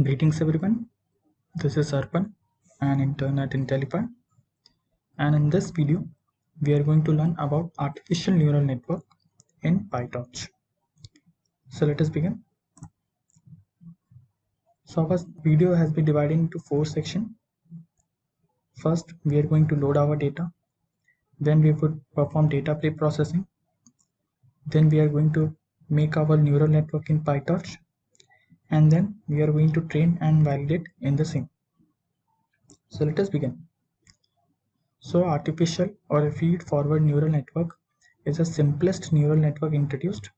Greetings everyone, this is Arpan, an intern at Intellify, and in this video we are going to learn about artificial neural network in PyTorch. So let us begin. So our video has been divided into 4 sections. First we are going to load our data, then we would perform data pre-processing, then we are going to make our neural network in PyTorch, and then we are going to train and validate in the same. So let us begin. So artificial or a feed-forward neural network is the simplest neural network introduced.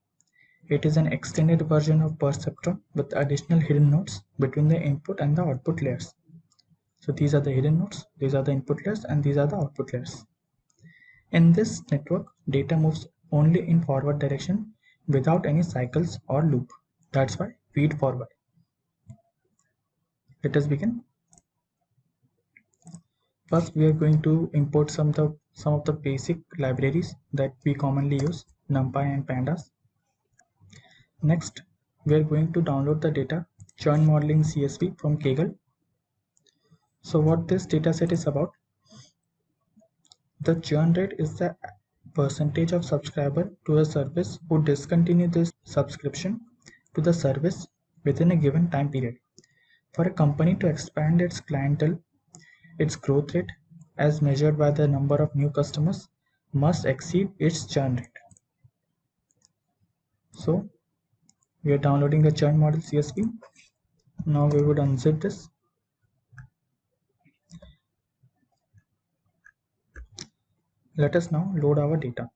It is an extended version of perceptron with additional hidden nodes between the input and the output layers. So these are the hidden nodes, these are the input layers, and these are the output layers. In this network, data moves only in forward direction without any cycles or loop. That's why feed forward. Let us begin. First, we are going to import some of the basic libraries that we commonly use, NumPy and Pandas. Next, we are going to download the data churn modeling CSV from Kaggle. So what this dataset is about, the churn rate is the percentage of subscriber to a service who discontinue this subscription to the service within a given time period. For a company to expand its clientele, its growth rate as measured by the number of new customers must exceed its churn rate. So we are downloading the churn model CSV. Now we would unzip this. Let us now load our data.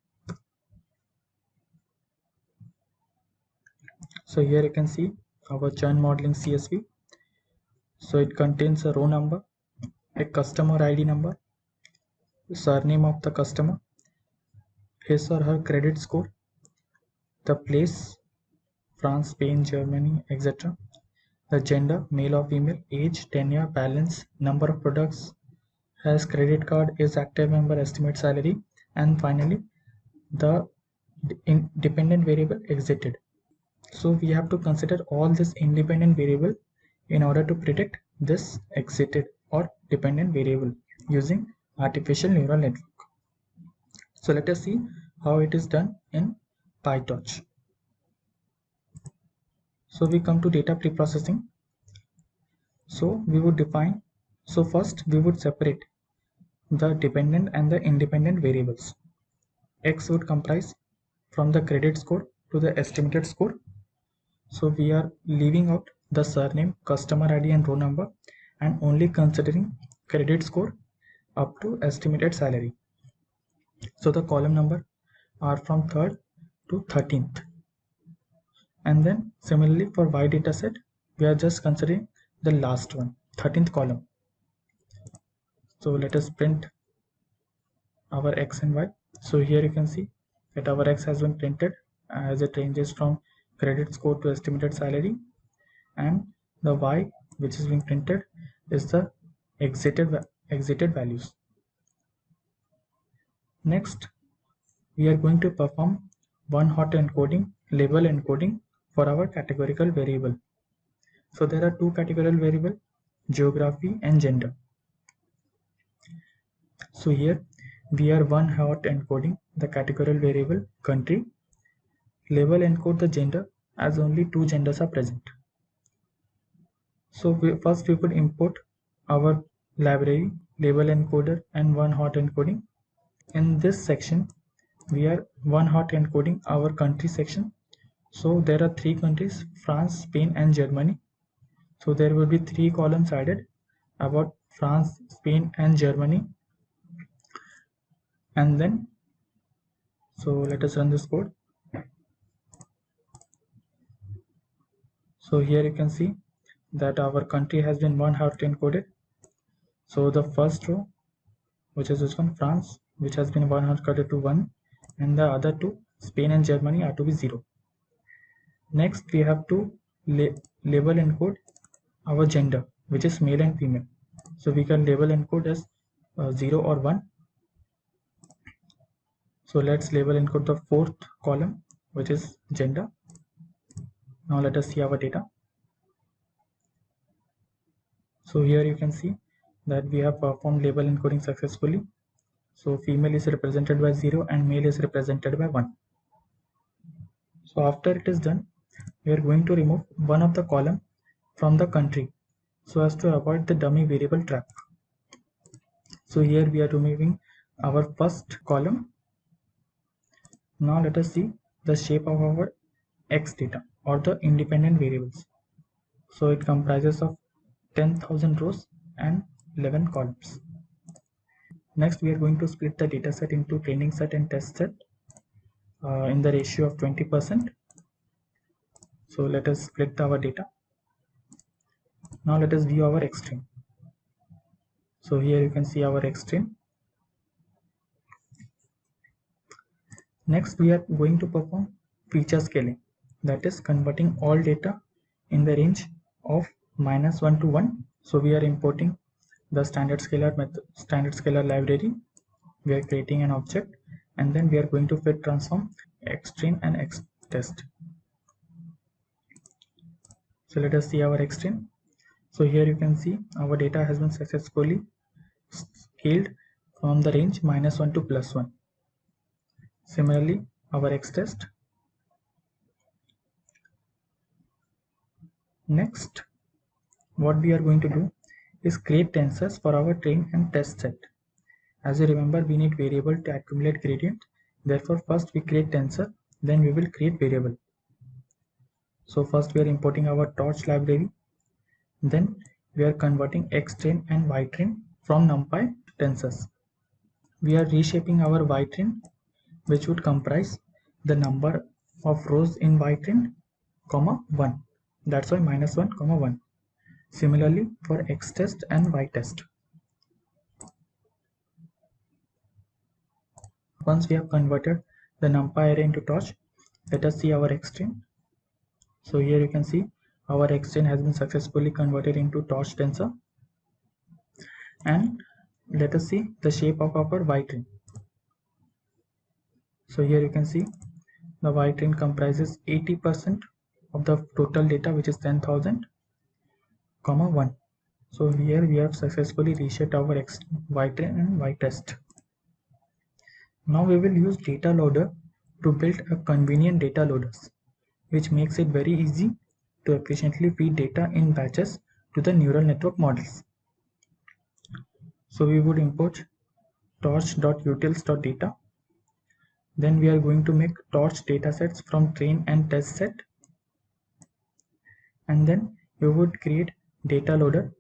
So here you can see our churn modeling CSV. So it contains a row number, a customer ID number, surname of the customer, his or her credit score, the place, France, Spain, Germany, etc., the gender, male or female, age, tenure, balance, number of products, has credit card, is active member, estimate salary, and finally the dependent variable exited. So we have to consider all this independent variable in order to predict this exited or dependent variable using artificial neural network. So let us see how it is done in PyTorch. So we come to data preprocessing. So we would define, so first we would separate the dependent and the independent variables. X would comprise from the credit score to the estimated score. So we are leaving out the surname, customer ID and row number and only considering credit score up to estimated salary. So the column number are from 3rd to 13th. And then similarly for Y dataset, we are just considering the last one, 13th column. So let us print our X and Y. So here you can see that our X has been printed as it ranges from credit score to estimated salary, and the Y which is being printed is the exited values. Next, we are going to perform one-hot encoding, label encoding for our categorical variable. So there are two categorical variables, geography and gender. So here we are one-hot encoding the categorical variable country. Label encode the gender as only two genders are present. So first we could import our library, label encoder and one-hot encoding. In this section, we are one-hot encoding our country section. So there are 3 countries, France, Spain and Germany. So there will be 3 columns added about France, Spain and Germany. And then, so let us run this code. So here you can see that our country has been one-hot encoded. So the first row, which is this one, France, which has been one-hot encoded to 1, and the other 2, Spain and Germany, are to be 0. Next, we have to label encode our gender, which is male and female. So we can label encode as 0 or 1. So let's label encode the 4th column, which is gender. Now let us see our data. So here you can see that we have performed label encoding successfully. So female is represented by 0 and male is represented by 1. So after it is done, we are going to remove one of the column from the country so as to avoid the dummy variable trap. So here we are removing our first column. Now let us see the shape of our X data or the independent variables. So it comprises of 10,000 rows and 11 columns. Next, we are going to split the data set into training set and test set in the ratio of 20%. So let us split our data. Now let us view our X train. So here you can see our X train. Next, we are going to perform feature scaling, that is converting all data in the range of -1 to 1. So we are importing the standard scalar method, standard scalar library. We are creating an object and then we are going to fit transform xtrain and xtest. So let us see our xtrain. So here you can see our data has been successfully scaled from the range -1 to +1. Similarly, our xtest. Next, what we are going to do is create tensors for our train and test set. As you remember, we need variable to accumulate gradient. Therefore, first we create tensor, then we will create variable. So first we are importing our torch library. Then we are converting xtrain and ytrain from NumPy tensors. We are reshaping our ytrain, which would comprise the number of rows in ytrain, comma 1. That's why -1, comma 1. Similarly for xtest and ytest. Once we have converted the NumPy array into torch, let us see our xtrain. So here you can see our xtrain has been successfully converted into torch tensor. And let us see the shape of our ytrain. So here you can see the ytrain comprises 80% of the total data, which is 10,000, comma 1. So here we have successfully reshaped our ytrain and ytest. Now we will use data loader to build a convenient data loaders, which makes it very easy to efficiently feed data in batches to the neural network models. So we would import torch.utils.data. Then we are going to make torch datasets from train and test set. And then we would create data loader,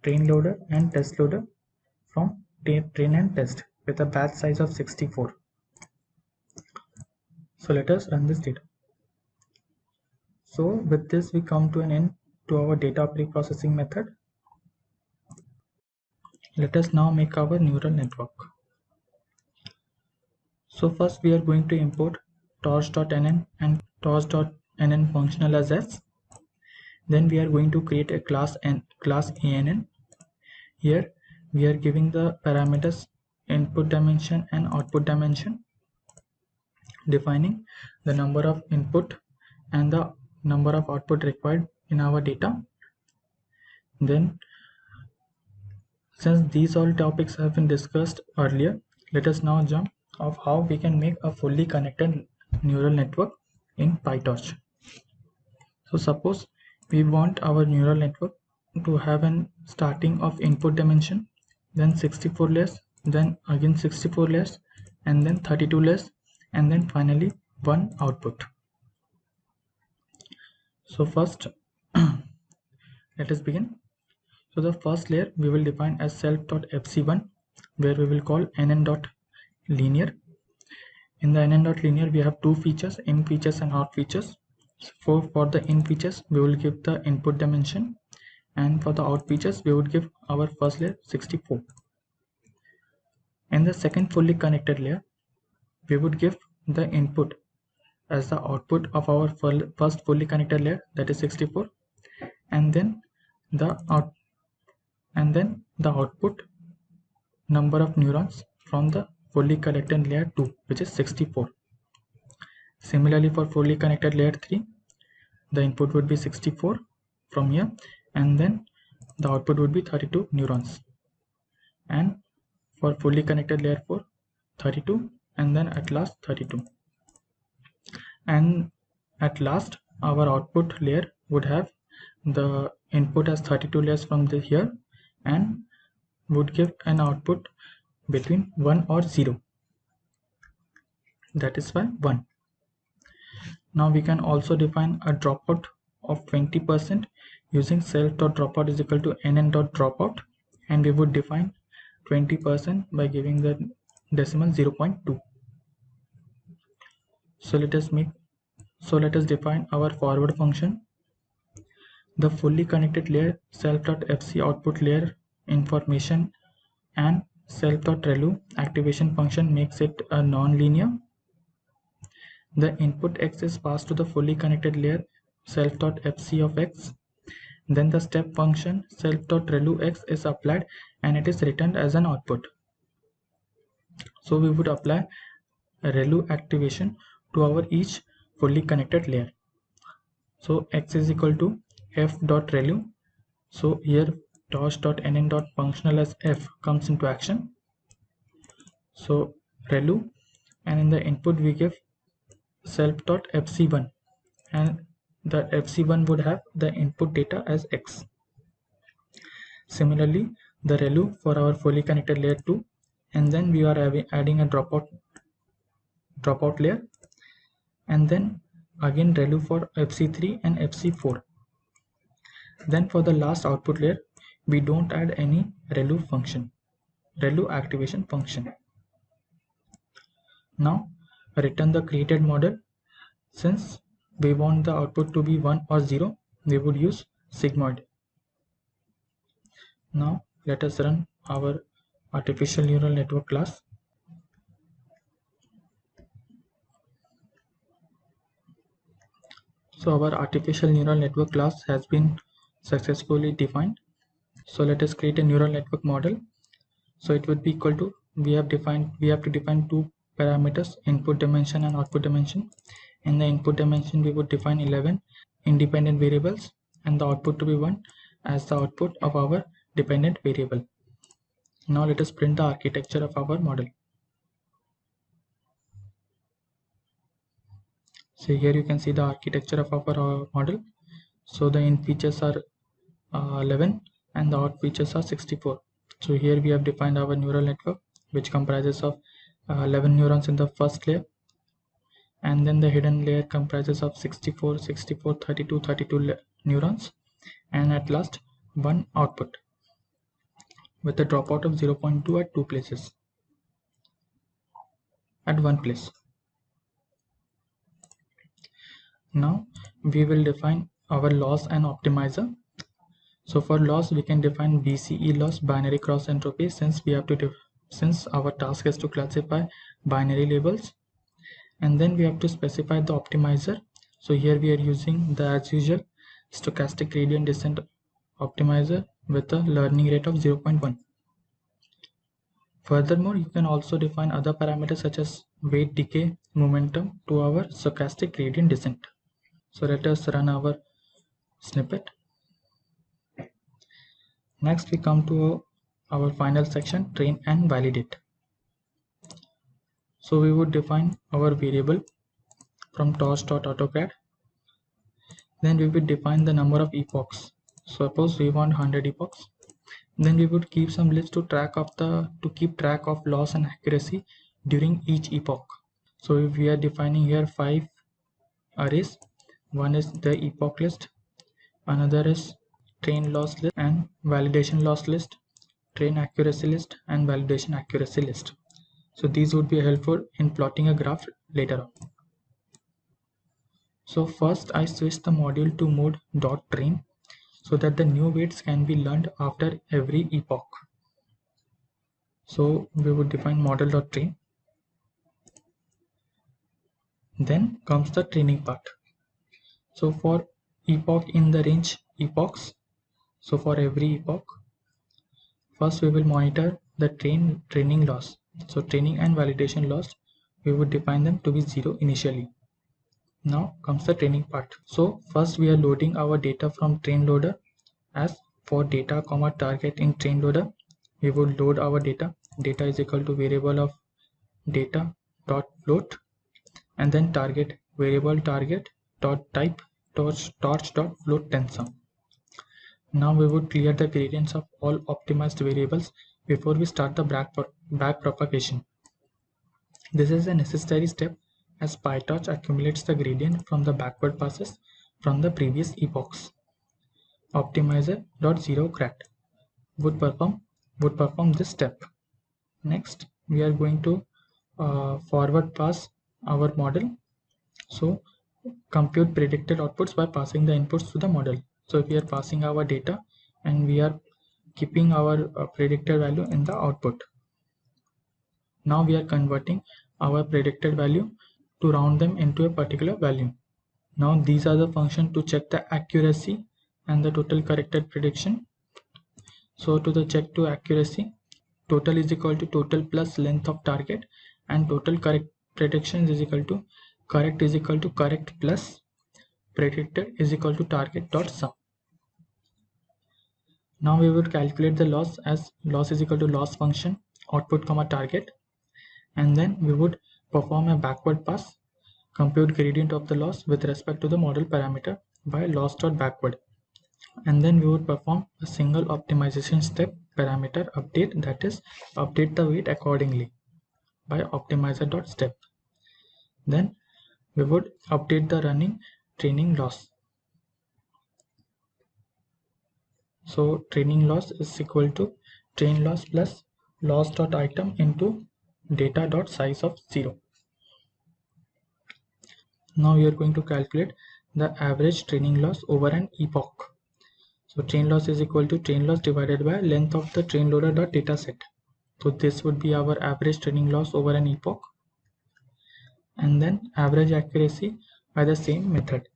train loader and test loader from train and test with a batch size of 64. So let us run this data. So with this we come to an end to our data pre-processing method. Let us now make our neural network. So first we are going to import torch.nn and torch.nn functional as s. Then we are going to create a class ANN. Here we are giving the parameters input dimension and output dimension, defining the number of input and the number of output required in our data. Then, since these all topics have been discussed earlier, let us now jump of how we can make a fully connected neural network in PyTorch. So suppose we want our neural network to have an starting of input dimension, then 64 layers, then again 64 layers, and then 32 layers, and then finally one output. So first let us begin. So the first layer we will define as self.fc1, where we will call nn.linear. In the nn.linear we have two features, in features and out features. So for the in features we will give the input dimension, and for the out features we would give our first layer 64. In the second fully connected layer we would give the input as the output of our first fully connected layer, that is 64, and then the output number of neurons from the fully connected layer 2, which is 64. Similarly for fully connected layer 3, the input would be 64 from here, and then the output would be 32 neurons, and for fully connected layer 4 32, and then at last 32, and at last our output layer would have the input as 32 layers from the here, and would give an output between 1 or 0, that is why 1. Now we can also define a dropout of 20% using self.dropout is equal to nn.dropout, and we would define 20% by giving the decimal 0.2. So let us define our forward function. The fully connected layer self.fc output layer information and self.relu activation function makes it a non-linear. The input x is passed to the fully connected layer self.fc of x. Then the step function self.relu x is applied and it is returned as an output. So we would apply a relu activation to our each fully connected layer. So x is equal to f.relu. So here tosh.nn.functional as f comes into action. So relu, and in the input we give self.fc1, and the fc1 would have the input data as x. Similarly, the relu for our fully connected layer 2, and then we are adding a dropout layer, and then again relu for fc3 and fc4. Then for the last output layer we don't add any relu activation function. Now return the created model. Since we want the output to be 1 or 0, we would use sigmoid. Now let us run our artificial neural network class. So our artificial neural network class has been successfully defined. So let us create a neural network model. So it would be equal to, we have to define two parameters, input dimension and output dimension. In the input dimension we would define 11 independent variables and the output to be 1 as the output of our dependent variable. Now let us print the architecture of our model. So here you can see the architecture of our model. So the in features are 11 and the out features are 64. So here we have defined our neural network, which comprises of 11 neurons in the first layer, and then the hidden layer comprises of 64, 64, 32, 32 neurons, and at last one output with a dropout of 0.2 at two places, at one place. Now we will define our loss and optimizer. So for loss we can define BCE loss, binary cross entropy, since we have to since our task is to classify binary labels, and then we have to specify the optimizer. So here we are using the as usual stochastic gradient descent optimizer with a learning rate of 0.1. Furthermore, you can also define other parameters such as weight decay, momentum to our stochastic gradient descent. So let us run our snippet. Next we come to our final section, train and validate. So we would define our variable from tosh.autocad. Then we would define the number of epochs. Suppose we want 100 epochs. Then we would keep some list to keep track of loss and accuracy during each epoch. So if we are defining here 5 arrays, one is the epoch list, another is train loss list and validation loss list, train accuracy list and validation accuracy list. So these would be helpful in plotting a graph later on. So first I switch the module to mode .train so that the new weights can be learned after every epoch. So we would define model.train. Then comes the training part. So for epoch in the range epochs, so for every epoch, first we will monitor the training loss. So training and validation loss, we would define them to be 0 initially. Now comes the training part. So first we are loading our data from train loader as for data comma target in train loader, we would load our data. Data is equal to variable of data dot float, and then target variable target dot type torch dot float tensor. Now we would clear the gradients of all optimized variables before we start the back propagation. This is a necessary step as PyTorch accumulates the gradient from the backward passes from the previous epochs. Optimizer.0 would perform this step. Next, we are going to forward pass our model. So compute predicted outputs by passing the inputs to the model. So if we are passing our data and we are keeping our predicted value in the output. Now we are converting our predicted value to round them into a particular value. Now these are the functions to check the accuracy and the total corrected prediction. So to the check to accuracy, total is equal to total plus length of target, and total correct prediction is equal to correct plus predicted is equal to target dot sum. Now we would calculate the loss as loss is equal to loss function output comma target, and then we would perform a backward pass, compute gradient of the loss with respect to the model parameter by loss dot backward, and then we would perform a single optimization step parameter update, that is update the weight accordingly by optimizer dot step. Then we would update the running training loss. So training loss is equal to train loss plus loss dot item into data dot size of 0. Now we are going to calculate the average training loss over an epoch. So train loss is equal to train loss divided by length of the train loader dot data set. So this would be our average training loss over an epoch, and then average accuracy by the same method.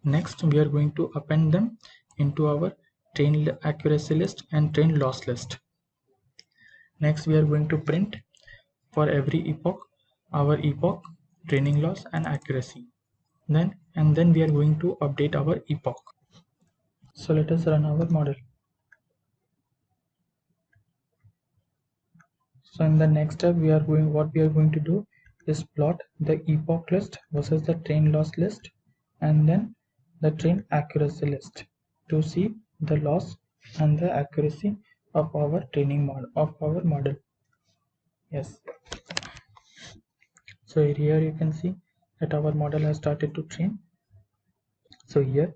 Next, we are going to append them into our train accuracy list and train loss list. Next, we are going to print for every epoch our epoch, training loss and accuracy. Then we are going to update our epoch. So let us run our model. So in the next step, what we are going to do is plot the epoch list versus the train loss list, and then the train accuracy list to see the loss and the accuracy of our training model. Yes. So here you can see that our model has started to train. So here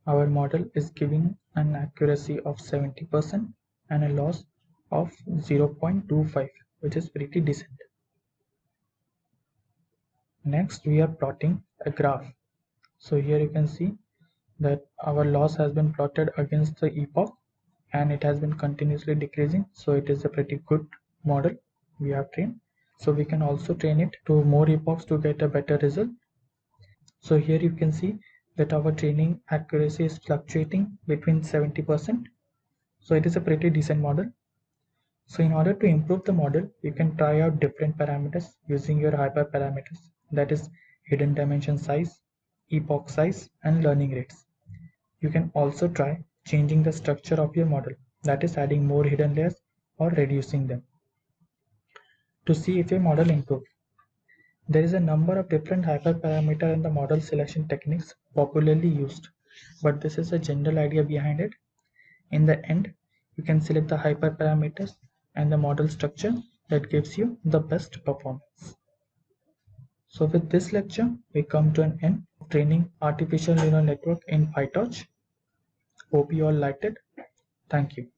our model is giving an accuracy of 70% and a loss of 0.25, which is pretty decent. Next, we are plotting a graph. So here you can see that our loss has been plotted against the epoch and it has been continuously decreasing. So it is a pretty good model we have trained. So we can also train it to more epochs to get a better result. So here you can see that our training accuracy is fluctuating between 70%. So it is a pretty decent model. So in order to improve the model, you can try out different parameters using your hyperparameters, that is hidden dimension size, epoch size, and learning rates. You can also try changing the structure of your model, that is adding more hidden layers or reducing them, to see if your model improves. There is a number of different hyperparameter and the model selection techniques popularly used, but this is a general idea behind it. In the end, you can select the hyperparameters and the model structure that gives you the best performance. So with this lecture, we come to an end of training artificial neural network in PyTorch. Hope you all liked it. Thank you.